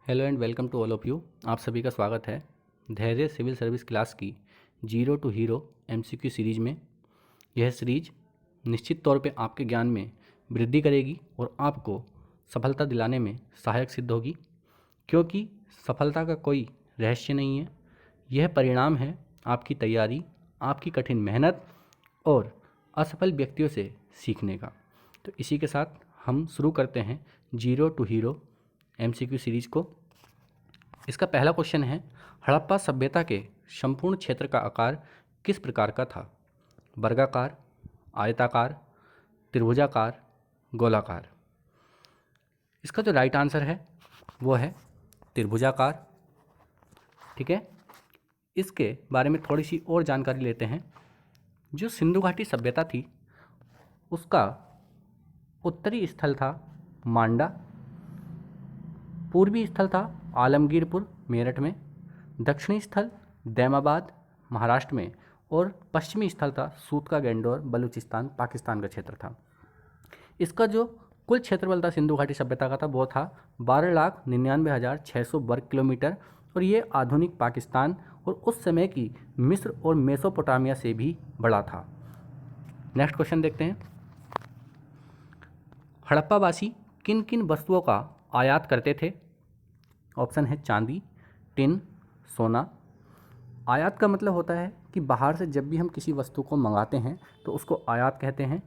Hello and welcome to all of you. आप सभी का स्वागत है धैर्य सिविल सर्विस क्लास की zero to hero MCQ series में। यह सीरीज निश्चित तौर पे आपके ज्ञान में वृद्धि करेगी और आपको सफलता दिलाने में सहायक सिद्ध होगी, क्योंकि सफलता का कोई रहस्य नहीं है। यह परिणाम है आपकी तैयारी, आपकी कठिन मेहनत और असफल व्यक्तियों से सीखने का। तो इसी के साथ हम शुरू करते हैं zero to hero MCQ series को। इसका पहला क्वेश्चन है, हड़प्पा सभ्यता के संपूर्ण क्षेत्र का आकार किस प्रकार का था? वर्गाकार, आयताकार, त्रिभुजाकार, गोलाकार। इसका जो राइट आंसर है वो है त्रिभुजाकार। ठीक है, इसके बारे में थोड़ी सी और जानकारी लेते हैं। जो सिंधु घाटी सभ्यता थी उसका उत्तरी स्थल था मांडा, पूर्वी स्थल था आलमगीरपुर मेरठ में, दक्षिणी स्थल दैमाबाद महाराष्ट्र में और पश्चिमी स्थल था सूतका गैंडोर बलूचिस्तान पाकिस्तान का क्षेत्र था। इसका जो कुल क्षेत्रफल था सिंधु घाटी सभ्यता का था वो था 12,99,600 वर्ग किलोमीटर, और ये आधुनिक पाकिस्तान और उस समय की मिस्र और मेसोपोटामिया से भी बड़ा था। नेक्स्ट क्वेश्चन देखते हैं, हड़प्पावासी किन किन वस्तुओं का आयात करते थे? ऑप्शन है चांदी, टिन, सोना। आयात का मतलब होता है कि बाहर से जब भी हम किसी वस्तु को मंगाते हैं तो उसको आयात कहते हैं।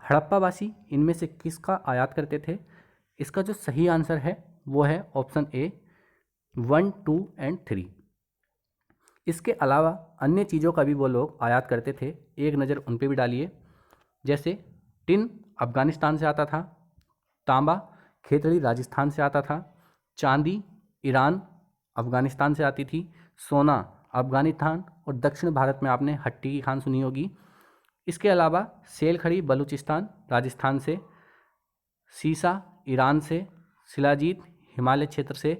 हड़प्पावासी इनमें से किसका आयात करते थे? इसका जो सही आंसर है वो है ऑप्शन ए 1, 2 एंड 3। इसके अलावा अन्य चीज़ों का भी वो लोग आयात करते थे, एक नज़र उन पर भी डालिए। जैसे टिन अफ़गानिस्तान से आता था, तांबा खेतड़ी राजस्थान से आता था, चांदी ईरान अफ़गानिस्तान से आती थी, सोना अफ़गानिस्तान और दक्षिण भारत में आपने हट्टी की खान सुनी होगी। इसके अलावा सेलखड़ी बलूचिस्तान राजस्थान से, सीसा ईरान से, शिलाजीत हिमालय क्षेत्र से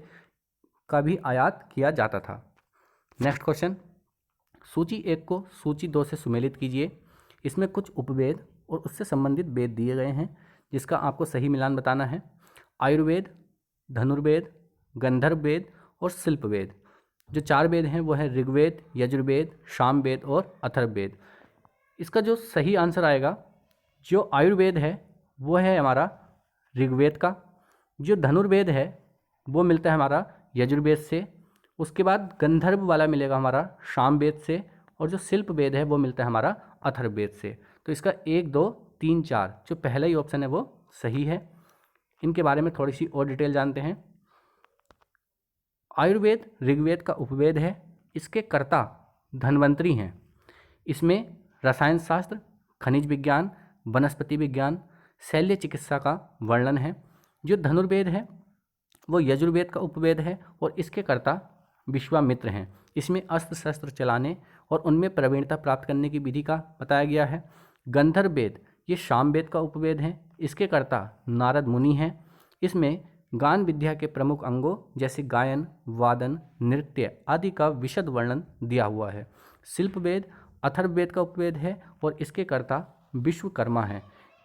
का भी आयात किया जाता था। नेक्स्ट क्वेश्चन, सूची 1 को सूची 2 से सुमेलित कीजिए। इसमें कुछ उपवेद और उससे संबंधित वेद दिए गए हैं जिसका आपको सही मिलान बताना है। आयुर्वेद, धनुर्वेद, गंधर्व वेद और शिल्प वेद। जो 4 वेद हैं वो है ऋग्वेद, यजुर्वेद, सामवेद और अथर्ववेद। इसका जो सही आंसर आएगा, जो आयुर्वेद है वो है हमारा ऋग्वेद का, जो धनुर्वेद है वो मिलता है हमारा यजुर्वेद से, उसके बाद गंधर्व वाला मिलेगा हमारा सामवेद से, और जो शिल्प वेद है वो मिलता है हमारा अथर्ववेद से। तो इसका 1, 2, 3, 4 जो पहला ही ऑप्शन है वो सही है। इनके बारे में थोड़ी सी और डिटेल जानते हैं। आयुर्वेद ऋग्वेद का उपवेद है, इसके कर्ता धन्वंतरी हैं। इसमें रसायन शास्त्र, खनिज विज्ञान, वनस्पति विज्ञान, शल्य चिकित्सा का वर्णन है। जो धनुर्वेद है वो यजुर्वेद का उपवेद है और इसके कर्ता विश्वामित्र हैं। इसमें अस्त्र शस्त्र चलाने और उनमें प्रवीणता प्राप्त करने की विधि का बताया गया है। गंधर्व वेद ये सामवेद का उपवेद है, इसके कर्ता नारद मुनि हैं। इसमें गान विद्या के प्रमुख अंगों जैसे गायन, वादन, नृत्य आदि का विशद वर्णन दिया हुआ है। शिल्प वेद अथर्ववेद का उपवेद है और इसके कर्ता विश्वकर्मा हैं।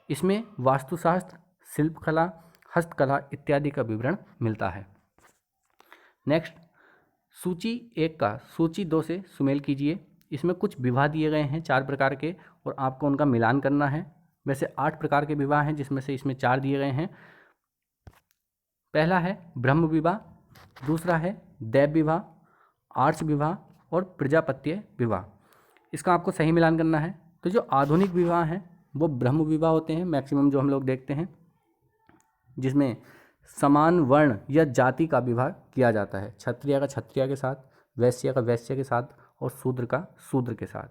इसमें वास्तुशास्त्र, शिल्पकला, हस्तकला इत्यादि का विवरण मिलता है। नेक्स्ट, सूची 1 का सूची 2 से सुमेल कीजिए। इसमें कुछ विवाह दिए गए हैं 4 प्रकार के और आपको उनका मिलान करना है। वैसे 8 प्रकार के विवाह हैं जिसमें से इसमें 4 दिए गए हैं। पहला है ब्रह्म विवाह, दूसरा है दैव विवाह, आर्ष विवाह और प्रजापत्य विवाह। इसका आपको सही मिलान करना है। तो जो आधुनिक विवाह हैं वो ब्रह्म विवाह होते हैं, मैक्सिमम जो हम लोग देखते हैं, जिसमें समान वर्ण या जाति का विवाह किया जाता है। क्षत्रिय का क्षत्रिय के साथ, वैश्य का वैश्य के साथ और शूद्र का शूद्र के साथ।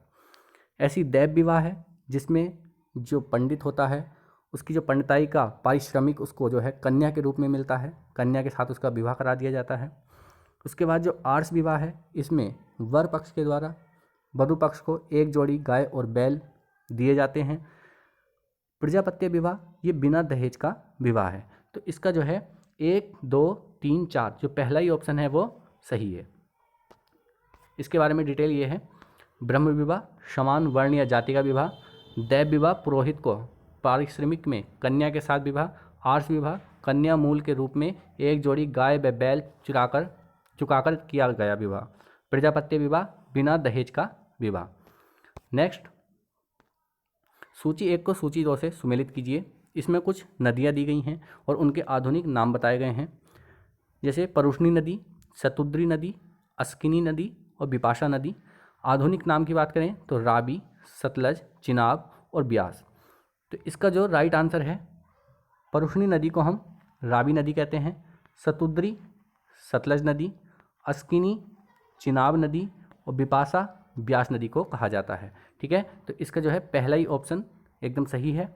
ऐसी दैव विवाह है जिसमें जो पंडित होता है उसकी जो पंडिताई का पारिश्रमिक उसको जो है कन्या के रूप में मिलता है, कन्या के साथ उसका विवाह करा दिया जाता है। उसके बाद जो आर्ष विवाह है, इसमें वर पक्ष के द्वारा वधु पक्ष को एक जोड़ी गाय और बैल दिए जाते हैं। प्रजापत्य विवाह ये बिना दहेज का विवाह है। तो इसका जो है 1, 2, 3, 4 जो पहला ही ऑप्शन है वो सही है। इसके बारे में डिटेल ये है, ब्रह्म विवाह समान वर्ण या जाति का विवाह, दैव विवाह पुरोहित को पारिश्रमिक में कन्या के साथ विवाह, आर्ष विवाह कन्या मूल के रूप में एक जोड़ी गाय व बैल चुकाकर किया गया विवाह। प्रजापत्य विवाह बिना दहेज का विवाह। नेक्स्ट, सूची 1 को सूची 2 से सुमेलित कीजिए। इसमें कुछ नदियाँ दी गई हैं और उनके आधुनिक नाम बताए गए हैं, जैसे परुष्णी नदी, शतुद्री नदी, अस्किनी नदी और बिपाशा नदी। आधुनिक नाम की बात करें तो रावी, सतलज, चिनाब और ब्यास। तो इसका जो राइट आंसर है, परुष्णी नदी को हम रावी नदी कहते हैं, शतुद्री सतलज नदी, अस्किनी चिनाब नदी और बिपाशा ब्यास नदी को कहा जाता है। ठीक है, तो इसका जो है पहला ही ऑप्शन एकदम सही है।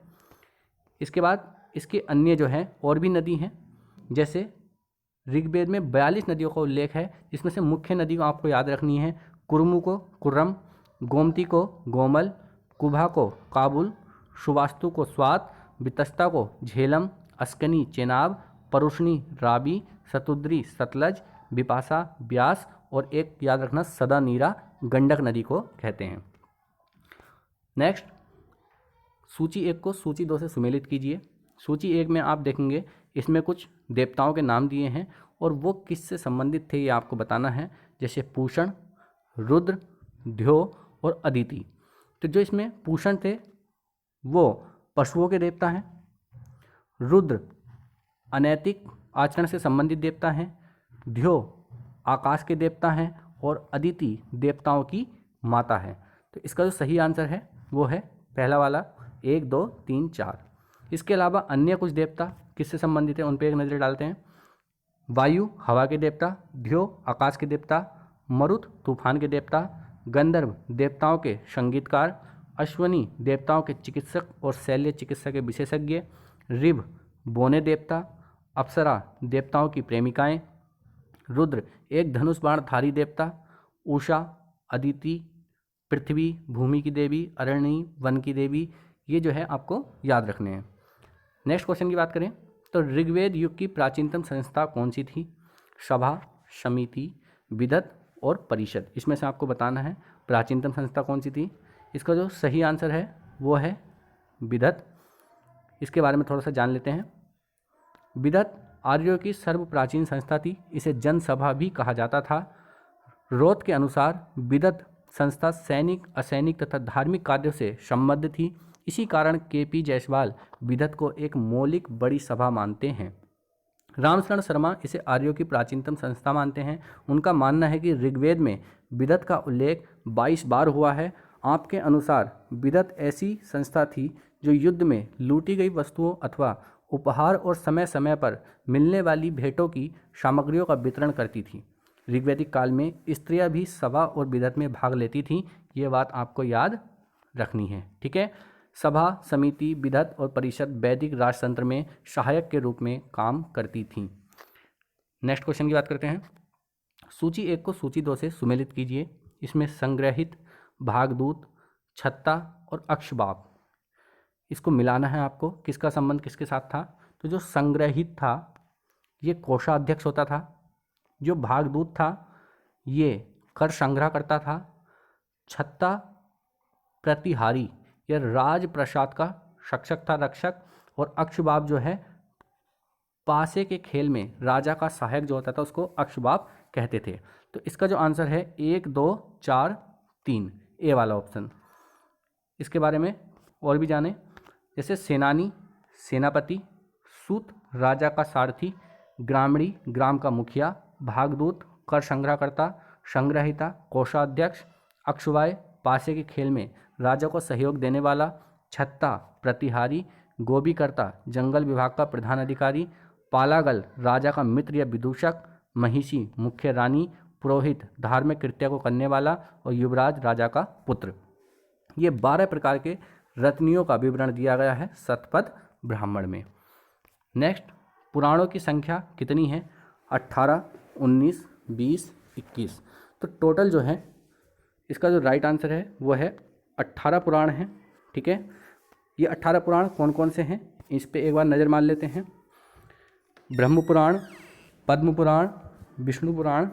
इसके बाद इसके अन्य जो हैं और भी नदी हैं, जैसे ऋग्वेद में 42 नदियों का उल्लेख है, जिसमें से मुख्य नदी को आपको याद रखनी है। कुर्मु को कुर्रम, गोमती को गोमल, कुभा को काबुल, सुवास्तु को स्वात, वितस्ता को झेलम, अस्कनी चेनाब, परुष्णी रावी, शतुद्री सतलज, बिपाशा ब्यास और एक याद रखना सदा नीरा गंडक नदी को कहते हैं। नेक्स्ट, सूची 1 को सूची 2 से सुमेलित कीजिए। सूची 1 में आप देखेंगे इसमें कुछ देवताओं के नाम दिए हैं और वो किससे संबंधित थे ये आपको बताना है, जैसे पूषण, रुद्र, ध्यो और अदिति। तो जो इसमें पूषण थे वो पशुओं के देवता हैं, रुद्र अनैतिक आचरण से संबंधित देवता हैं, ध्यो आकाश के देवता हैं और अदिति देवताओं की माता है। तो इसका जो सही आंसर है वो है पहला वाला 1, 2, 3, 4। इसके अलावा अन्य कुछ देवता किससे संबंधित है उन पर एक नज़र डालते हैं। वायु हवा के देवता, ध्यो आकाश के देवता, मरुत तूफान के देवता, गंधर्व देवताओं के संगीतकार, अश्वनी देवताओं के चिकित्सक और शल्य चिकित्सा के विशेषज्ञ, ऋभ बोने देवता, अप्सरा देवताओं की प्रेमिकाएं, रुद्र एक धनुष बाणधारी देवता, उषा अदिति पृथ्वी भूमि की देवी, अरण्यी वन की देवी। ये जो है आपको याद रखने हैं। नेक्स्ट क्वेश्चन की बात करें तो ऋग्वेद युग की प्राचीनतम संस्था कौन सी थी? सभा, समिति, विदत और परिषद। इसमें से आपको बताना है प्राचीनतम संस्था कौन सी थी। इसका जो सही आंसर है वो है विदत। इसके बारे में थोड़ा सा जान लेते हैं। विदत आर्यों की सर्व प्राचीन संस्था थी। इसे जनसभा भी कहा जाता था। रोथ के अनुसार विदत संस्था सैनिक, असैनिक तथा धार्मिक कार्यों से संबद्ध थी। इसी कारण केपी जायसवाल विदत को एक मौलिक बड़ी सभा मानते हैं। रामशरण शर्मा इसे आर्यों की प्राचीनतम संस्था मानते हैं। उनका मानना है कि ऋग्वेद में विदत का उल्लेख 22 बार हुआ है। आपके अनुसार विदत ऐसी संस्था थी जो युद्ध में लूटी गई वस्तुओं अथवा उपहार और समय समय पर मिलने वाली भेंटों की सामग्रियों का वितरण करती थी। ऋग्वैदिक काल में स्त्रियां भी सभा और विदत में भाग लेती थीं। ये बात आपको याद रखनी है। ठीक है, सभा, समिति, विदत और परिषद वैदिक राजतंत्र में सहायक के रूप में काम करती थीं। नेक्स्ट क्वेश्चन की बात करते हैं। सूची 1 को सूची 2 से सुमेलित कीजिए। इसमें संग्रहित, भागदूत, छत्ता और अक्षबाप, इसको मिलाना है आपको। किसका संबंध किसके साथ था? तो जो संग्रहित था ये कोषाध्यक्ष होता था। जो भागदूत था ये कर संग्रह करता था। छत्ता प्रतिहारी यह राजप्रसाद का शिक्षक था, रक्षक। और अक्षबाप जो है पासे के खेल में राजा का सहायक जो होता था उसको अक्षबाप कहते थे। तो इसका जो आंसर है 1, 2, 4, 3, ए वाला ऑप्शन। इसके बारे में और भी जाने, जैसे सेनानी, सेनापति, सूत राजा का सारथी, ग्रामणी ग्राम का मुखिया, भागदूत कर संग्रहकर्ता, संग्रहिता कोषाध्यक्ष, अक्षवाय पासे के खेल में राजा को सहयोग देने वाला, छत्ता प्रतिहारी, गोबीकर्ता जंगल विभाग का प्रधान अधिकारी, पालागल राजा का मित्र या विदूषक, महिषी मुख्य रानी, पुरोहित धार्मिक कृत्य को करने वाला और युवराज राजा का पुत्र। ये 12 प्रकार के रत्नियों का विवरण दिया गया है शतपथ ब्राह्मण में। नेक्स्ट, पुराणों की संख्या कितनी है? 18, 19, 20, 21। तो टोटल जो है इसका जो राइट आंसर है वो है 18 पुराण हैं। ठीक है, ये 18 पुराण कौन कौन से हैं इस पे एक बार नज़र मार लेते हैं। ब्रह्म पुराण, पद्म पुराण, विष्णु पुराण,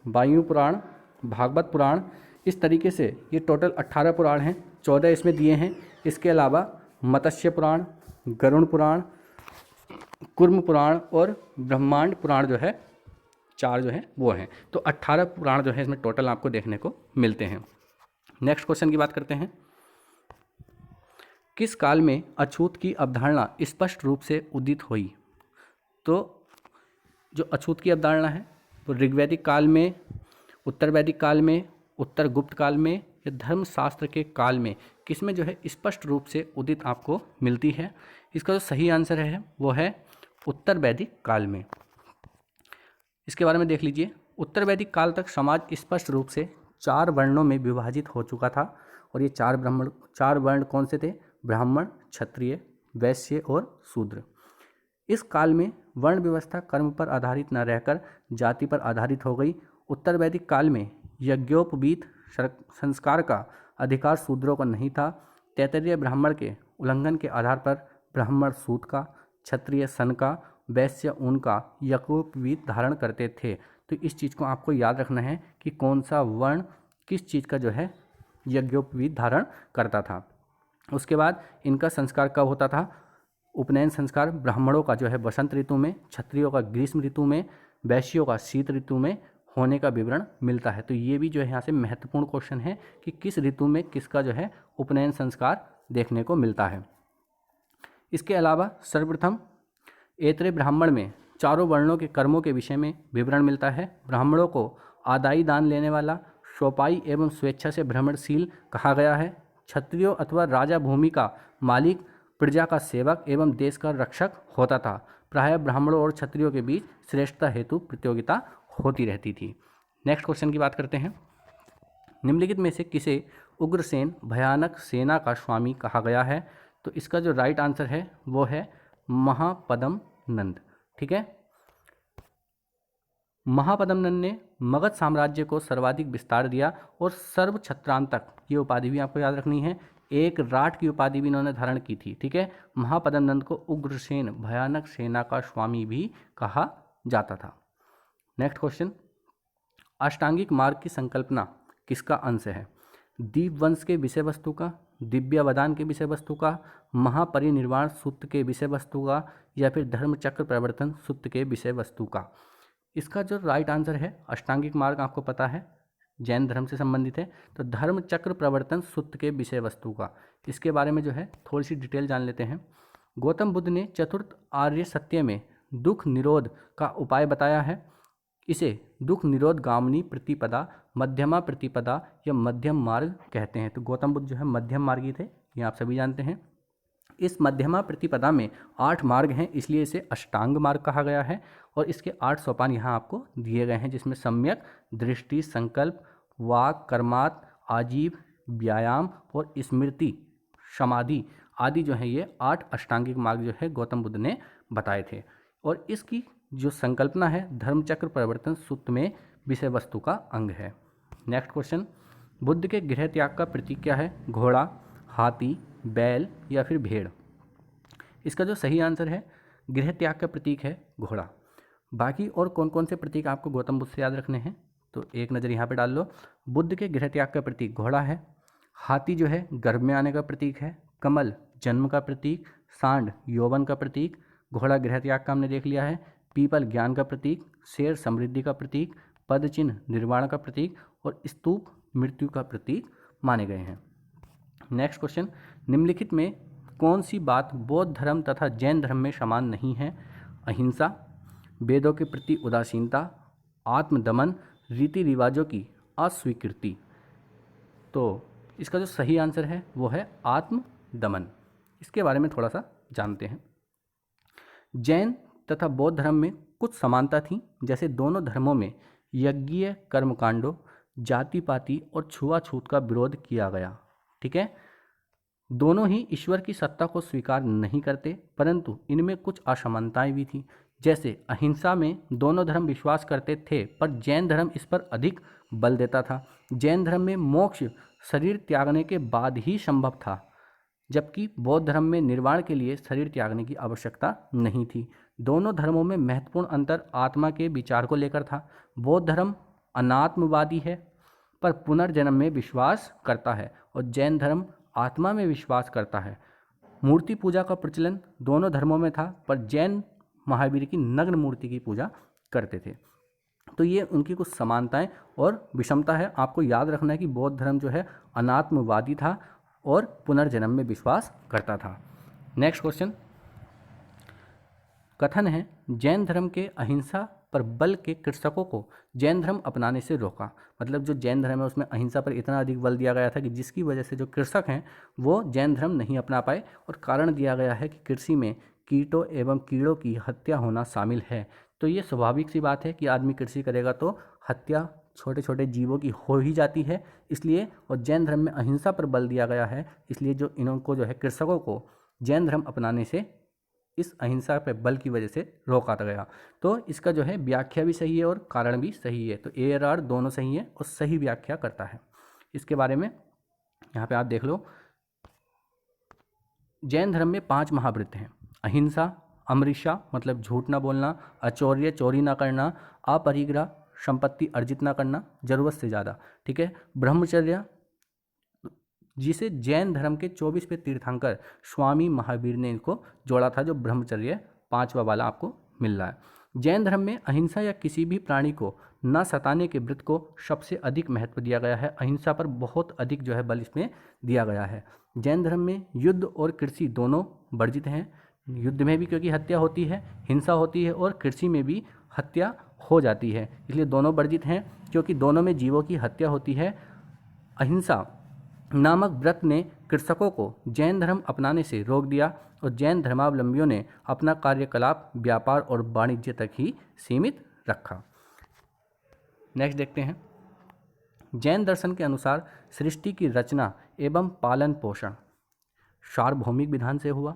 वायु पुराण, भागवत पुराण, इस तरीके से ये टोटल 18 पुराण हैं। 14 इसमें दिए हैं। इसके अलावा मत्स्य पुराण, गरुड़ पुराण, कुर्म पुराण और ब्रह्मांड पुराण जो है, 4 जो है वो हैं। तो 18 पुराण जो है इसमें टोटल आपको देखने को मिलते हैं। नेक्स्ट क्वेश्चन की बात करते हैं। किस काल में अछूत की अवधारणा स्पष्ट रूप से उदित हुई? तो जो अछूत की अवधारणा है वो ऋग्वैदिक काल में, उत्तर वैदिक काल में, उत्तर गुप्त काल में या धर्मशास्त्र के काल में, किसमें जो है स्पष्ट रूप से उदित आपको मिलती है? इसका जो सही आंसर है वो है उत्तर वैदिक काल में। इसके बारे में देख लीजिए। उत्तर वैदिक काल तक समाज स्पष्ट रूप से 4 वर्णों में विभाजित हो चुका था। और ये 4 वर्ण कौन से थे? ब्राह्मण, क्षत्रिय, वैश्य और शूद्र। इस काल में वर्ण व्यवस्था कर्म पर आधारित न रहकर जाति पर आधारित हो गई। उत्तर वैदिक काल में यज्ञोपवीत संस्कार का अधिकार शूद्रों को नहीं था। तैत्तिरीय ब्राह्मण के उल्लंघन के आधार पर ब्राह्मण सूत का, क्षत्रिय सन का, वैश्य ऊन का यज्ञोपवीत धारण करते थे। तो इस चीज़ को आपको याद रखना है कि कौन सा वर्ण किस चीज़ का जो है यज्ञोपवीत धारण करता था। उसके बाद इनका संस्कार कब होता था? उपनयन संस्कार ब्राह्मणों का जो है वसंत ऋतु में, क्षत्रियों का ग्रीष्म ऋतु में, वैश्यों का शीत ऋतु में होने का विवरण मिलता है। तो ये भी जो है यहाँ से महत्वपूर्ण क्वेश्चन है कि किस ऋतु में किसका जो है उपनयन संस्कार देखने को मिलता है। इसके अलावा सर्वप्रथम ऐत्रेय ब्राह्मण में चारों वर्णों के कर्मों के विषय में विवरण मिलता है। ब्राह्मणों को आदायी दान लेने वाला, शोपाई एवं स्वेच्छा से भ्रमणशील कहा गया है। क्षत्रियों अथवा राजा भूमि का मालिक प्रजा का सेवक एवं देश का रक्षक होता था। प्रायः ब्राह्मणों और क्षत्रियों के बीच श्रेष्ठता हेतु प्रतियोगिता होती रहती थी। नेक्स्ट क्वेश्चन की बात करते हैं। निम्नलिखित में से किसे उग्रसेन भयानक सेना का स्वामी कहा गया है? तो इसका जो राइट आंसर है वो है महापद्म नंद। ठीक है, महापद्म नंद ने मगध साम्राज्य को सर्वाधिक विस्तार दिया और सर्व छत्रांतक, ये उपाधि भी आपको याद रखनी है, एक राट की उपाधि भी इन्होंने धारण की थी। ठीक है, महापद्म नंद को उग्रसेन भयानक सेना का स्वामी भी कहा जाता था। नेक्स्ट क्वेश्चन, अष्टांगिक मार्ग की संकल्पना किसका अंश है? दीप वंश के विषय वस्तु का, दिव्यावदान के विषय वस्तु का, महापरिनिर्वाण सूत्र के विषय वस्तु का, या फिर धर्मचक्र प्रवर्तन सूत्र के विषय वस्तु का? इसका जो राइट आंसर है, अष्टांगिक मार्ग आपको पता है जैन धर्म से संबंधित है, तो धर्मचक्र प्रवर्तन सूत्र के विषय वस्तु का। इसके बारे में जो है थोड़ी सी डिटेल जान लेते हैं। गौतम बुद्ध ने चतुर्थ आर्य सत्य में दुख निरोध का उपाय बताया है। इसे दुख निरोध गामिनी प्रतिपदा, मध्यमा प्रतिपदा या मध्यम मार्ग कहते हैं। तो गौतम बुद्ध जो है मध्यम मार्गी थे, ये आप सभी जानते हैं। इस मध्यमा प्रतिपदा में 8 मार्ग हैं, इसलिए इसे अष्टांग मार्ग कहा गया है। और इसके 8 सोपान यहाँ आपको दिए गए हैं, जिसमें सम्यक दृष्टि, संकल्प, वाक, कर्मात, आजीव, व्यायाम और स्मृति, समाधि आदि जो है ये 8 अष्टांगिक मार्ग जो है गौतम बुद्ध ने बताए थे। और इसकी जो संकल्पना है धर्मचक्र परिवर्तन सूत्र में विषय वस्तु का अंग है। नेक्स्ट क्वेश्चन, बुद्ध के गृह त्याग का प्रतीक क्या है? घोड़ा, हाथी, बैल या फिर भेड़? इसका जो सही आंसर है गृह त्याग का प्रतीक है घोड़ा। बाकी और कौन कौन से प्रतीक आपको गौतम बुद्ध से याद रखने हैं, तो एक नज़र यहाँ पे डाल लो। बुद्ध के गृह त्याग का प्रतीक घोड़ा है, हाथी जो है गर्भ में आने का प्रतीक है, कमल जन्म का प्रतीक, सांड यौवन का प्रतीक, घोड़ा गृह त्याग का हमने देख लिया है, पीपल ज्ञान का प्रतीक, शेर समृद्धि का प्रतीक, पद चिन्ह निर्वाण का प्रतीक और स्तूप मृत्यु का प्रतीक माने गए हैं। नेक्स्ट क्वेश्चन, निम्नलिखित में कौन सी बात बौद्ध धर्म तथा जैन धर्म में समान नहीं है? अहिंसा, वेदों के प्रति उदासीनता, आत्मदमन, रीति रिवाजों की अस्वीकृति। तो इसका जो सही आंसर है वो है आत्मदमन। इसके बारे में थोड़ा सा जानते हैं। जैन तथा बौद्ध धर्म में कुछ समानता थी, जैसे दोनों धर्मों में यज्ञीय कर्मकांडों, जाति पाति और छुआछूत का विरोध किया गया। ठीक है, दोनों ही ईश्वर की सत्ता को स्वीकार नहीं करते, परंतु इनमें कुछ असमानताएं भी थी। जैसे अहिंसा में दोनों धर्म विश्वास करते थे, पर जैन धर्म इस पर अधिक बल देता था। जैन धर्म में मोक्ष शरीर त्यागने के बाद ही संभव था, जबकि बौद्ध धर्म में निर्वाण के लिए शरीर त्यागने की आवश्यकता नहीं थी। दोनों धर्मों में महत्वपूर्ण अंतर आत्मा के विचार को लेकर था। बौद्ध धर्म अनात्मवादी है पर पुनर्जन्म में विश्वास करता है, और जैन धर्म आत्मा में विश्वास करता है मूर्ति पूजा का प्रचलन दोनों धर्मों में था, पर जैन महावीर की नग्न मूर्ति की पूजा करते थे। तो ये उनकी कुछ समानताएं और विषमता है। आपको याद रखना है कि बौद्ध धर्म जो है अनात्मवादी था और पुनर्जन्म में विश्वास करता था। नेक्स्ट क्वेश्चन, कथन है जैन धर्म के अहिंसा पर बल के कृषकों को जैन धर्म अपनाने से रोका। मतलब जो जैन धर्म है उसमें अहिंसा पर इतना अधिक बल दिया गया था कि जिसकी वजह से जो कृषक हैं वो जैन धर्म नहीं अपना पाए, और कारण दिया गया है कि कृषि में कीटों एवं कीड़ों की हत्या होना शामिल है। तो ये स्वाभाविक सी बात है कि आदमी कृषि करेगा तो हत्या छोटे छोटे जीवों की हो ही जाती है, इसलिए और जैन धर्म में अहिंसा पर बल दिया गया है, इसलिए जो इनको जो है कृषकों को जैन धर्म अपनाने से इस अहिंसा पे बल की वजह से रोका गया। तो इसका जो है व्याख्या भी सही है और कारण भी सही है, तो ए और आर दोनों सही है और सही व्याख्या करता है। इसके बारे में यहाँ पे आप देख लो, जैन धर्म में 5 महाव्रत हैं। अहिंसा, अमृषा मतलब झूठ ना बोलना, अचौर्य चोरी ना करना, अपरिग्रह संपत्ति अर्जित ना करना जरूरत से ज़्यादा, ठीक है, ब्रह्मचर्य जिसे जैन धर्म के 24वें तीर्थंकर स्वामी महावीर ने इनको जोड़ा था, जो ब्रह्मचर्य 5वां वाला आपको मिल रहा है। जैन धर्म में अहिंसा या किसी भी प्राणी को न सताने के व्रत को सबसे अधिक महत्व दिया गया है। अहिंसा पर बहुत अधिक जो है बल इसमें दिया गया है। जैन धर्म में युद्ध और कृषि दोनों वर्जित हैं। युद्ध में भी क्योंकि हत्या होती है, हिंसा होती है, और कृषि में भी हत्या हो जाती है, इसलिए दोनों वर्जित हैं क्योंकि दोनों में जीवों की हत्या होती है। अहिंसा नामक व्रत ने कृषकों को जैन धर्म अपनाने से रोक दिया और जैन धर्मावलंबियों ने अपना कार्यकलाप व्यापार और वाणिज्य तक ही सीमित रखा। नेक्स्ट देखते हैं, जैन दर्शन के अनुसार सृष्टि की रचना एवं पालन पोषण सार्वभौमिक विधान से हुआ,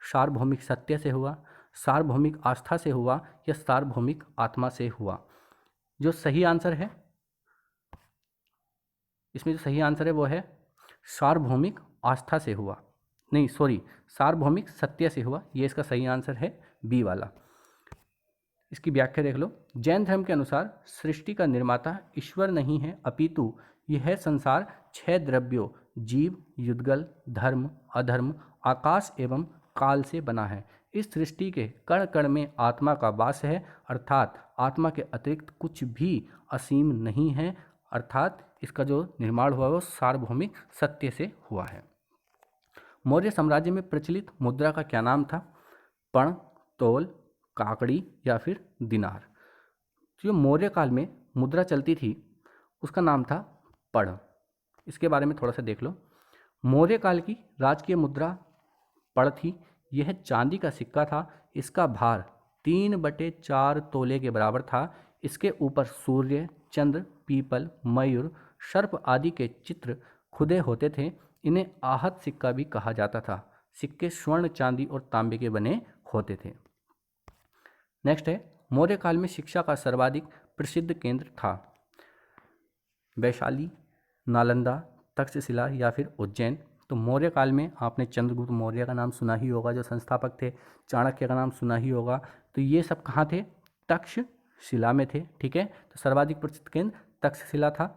सार्वभौमिक सत्य से हुआ, सार्वभौमिक आस्था से हुआ या सार्वभौमिक आत्मा से हुआ। जो सही आंसर है इसमें, जो सही आंसर है वो है सार्वभौमिक आस्था से हुआ, नहीं सॉरी सार्वभौमिक सत्य से हुआ, ये इसका सही आंसर है बी वाला। इसकी व्याख्या देख लो, जैन धर्म के अनुसार सृष्टि का निर्माता ईश्वर नहीं है, अपितु यह संसार 6 द्रव्यों जीव, युद्गल, धर्म, अधर्म, आकाश एवं काल से बना है। इस सृष्टि के कण कण में आत्मा का वास है, अर्थात आत्मा के अतिरिक्त कुछ भी असीम नहीं है, अर्थात इसका जो निर्माण हुआ है वो सार्वभौमिक सत्य से हुआ है। मौर्य साम्राज्य में प्रचलित मुद्रा का क्या नाम था? पण, तोल, काकड़ी या फिर दिनार। जो मौर्य काल में मुद्रा चलती थी उसका नाम था पण। इसके बारे में थोड़ा सा देख लो। मौर्य काल की राजकीय मुद्रा पण थी। यह चांदी का सिक्का था। इसका भार 3/4 तोले के बराबर था। इसके ऊपर सूर्य, चंद्र, पीपल, मयूर, सर्प आदि के चित्र खुदे होते थे। इन्हें आहत सिक्का भी कहा जाता था। सिक्के स्वर्ण, चांदी और तांबे के बने होते थे। नेक्स्ट है, मौर्य काल में शिक्षा का सर्वाधिक प्रसिद्ध केंद्र था वैशाली, नालंदा, तक्षशिला या फिर उज्जैन। तो मौर्य काल में आपने चंद्रगुप्त मौर्य का नाम सुना ही होगा, जो संस्थापक थे। चाणक्य का नाम सुना ही होगा। तो ये सब कहाँ थे? तक्षशिला में थे। ठीक है, तो सर्वाधिक प्रसिद्ध केंद्र तक्षशिला था।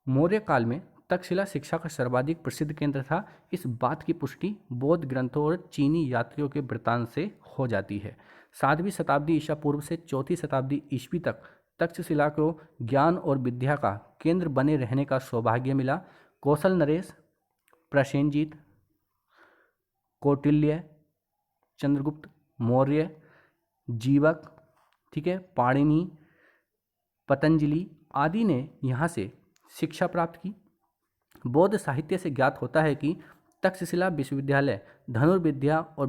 मौर्य काल में तक्षशिला शिक्षा का सर्वाधिक प्रसिद्ध केंद्र था। इस बात की पुष्टि बौद्ध ग्रंथों और चीनी यात्रियों के वृत्तांत से हो जाती है। 7वीं शताब्दी ईसा पूर्व से 4वीं शताब्दी ईस्वी तक तक्षशिला को ज्ञान और विद्या का केंद्र बने रहने का सौभाग्य मिला। कौशल नरेश, प्रसेनजीत, कौटिल्य, चंद्रगुप्त मौर्य, जीवक, ठीक है, पाणिनि, पतंजलि आदि ने यहाँ से शिक्षा प्राप्त की। बौद्ध साहित्य से ज्ञात होता है कि तक्षशिला विश्वविद्यालय धनुर्विद्या और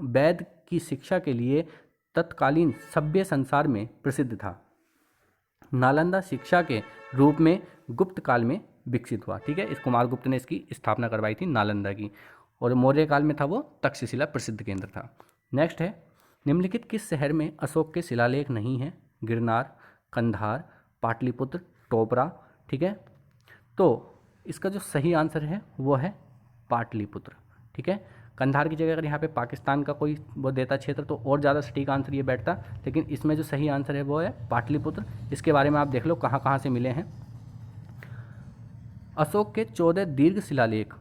वैद की शिक्षा के लिए तत्कालीन सभ्य संसार में प्रसिद्ध था। नालंदा शिक्षा के रूप में गुप्त काल में विकसित हुआ। ठीक है, इस कुमारगुप्त ने इसकी स्थापना करवाई थी नालंदा की, और मौर्य काल में था वो तक्षशिला प्रसिद्ध केंद्र था। नेक्स्ट है, निम्नलिखित किस शहर में अशोक के शिलालेख नहीं है? गिरनार, कंधार, पाटलिपुत्र, टोपरा। ठीक है, तो इसका जो सही आंसर है वो है पाटलिपुत्र। ठीक है, कंधार की जगह अगर यहाँ पे पाकिस्तान का कोई वो देता क्षेत्र तो और ज़्यादा सटीक आंसर ये बैठता, लेकिन इसमें जो सही आंसर है वो है पाटलिपुत्र। इसके बारे में आप देख लो कहाँ कहाँ से मिले हैं। अशोक के 14 दीर्घ शिलालेख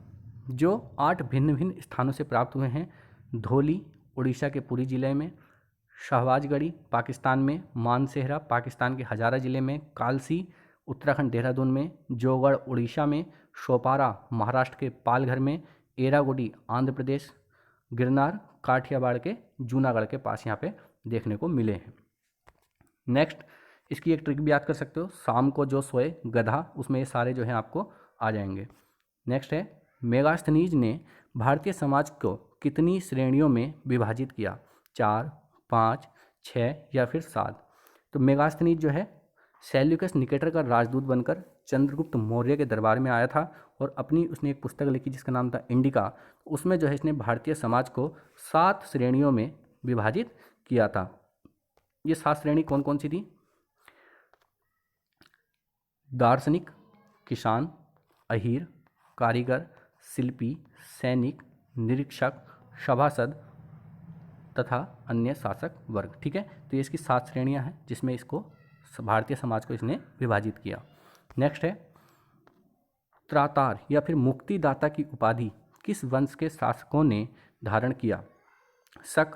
जो 8 भिन्न भिन्न स्थानों से प्राप्त हुए हैं। धौली उड़ीसा के पुरी जिले में, शहबाजगढ़ी पाकिस्तान में, मानसेहरा पाकिस्तान के हजारा जिले में, कालसी उत्तराखंड देहरादून में, जोगढ़ उड़ीसा में, सोपारा महाराष्ट्र के पालघर में, एरागुडी आंध्र प्रदेश, गिरनार काठियावाड़ के जूनागढ़ के पास यहाँ पे देखने को मिले हैं। नेक्स्ट, इसकी एक ट्रिक भी याद कर सकते हो, शाम को जो सोए गधा, उसमें ये सारे जो हैं आपको आ जाएंगे। नेक्स्ट है, मेगास्थनीज ने भारतीय समाज को कितनी श्रेणियों में विभाजित किया? 4, 5, 6 या फिर 7? तो मेगास्थनीज जो है सेल्यूकस निकेटर का राजदूत बनकर चंद्रगुप्त मौर्य के दरबार में आया था और अपनी उसने एक पुस्तक लिखी जिसका नाम था इंडिका। उसमें जो है इसने भारतीय समाज को 7 श्रेणियों में विभाजित किया था। ये 7 श्रेणी कौन कौन सी थी? दार्शनिक, किसान, अहीर, कारीगर, शिल्पी, सैनिक, निरीक्षक, सभासद तथा अन्य शासक वर्ग। ठीक है, तो ये इसकी 7 श्रेणियां हैं जिसमें इसको भारतीय समाज को इसने विभाजित किया। नेक्स्ट है, त्रातार या फिर मुक्तिदाता की उपाधि किस वंश के शासकों ने धारण किया? शक,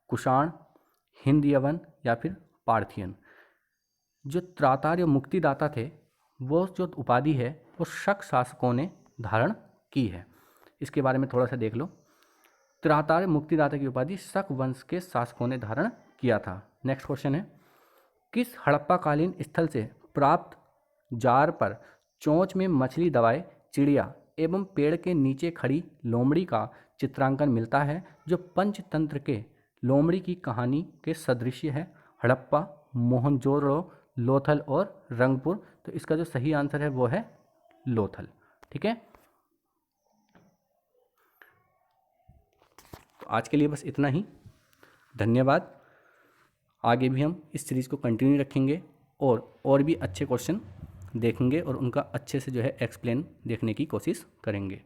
कुषाण, हिंद यवन या फिर पार्थियन? जो त्रातार या मुक्तिदाता थे वो जो उपाधि है वो शक शासकों ने धारण की है। इसके बारे में थोड़ा सा देख लो। त्रातार मुक्तिदाता की उपाधि शक वंश के शासकों ने धारण किया था। नेक्स्ट क्वेश्चन है, किस हड़प्पाकालीन स्थल से प्राप्त जार पर चोंच में मछली दबाए चिड़िया एवं पेड़ के नीचे खड़ी लोमड़ी का चित्रांकन मिलता है जो पंचतंत्र के लोमड़ी की कहानी के सदृश्य है? हड़प्पा, मोहनजोदड़ो, लोथल और रंगपुर। तो इसका जो सही आंसर है वो है लोथल। ठीक है, तो आज के लिए बस इतना ही। धन्यवाद। आगे भी हम इस सीरीज़ को कंटिन्यू रखेंगे और भी अच्छे क्वेश्चन देखेंगे और उनका अच्छे से जो है एक्सप्लेन देखने की कोशिश करेंगे।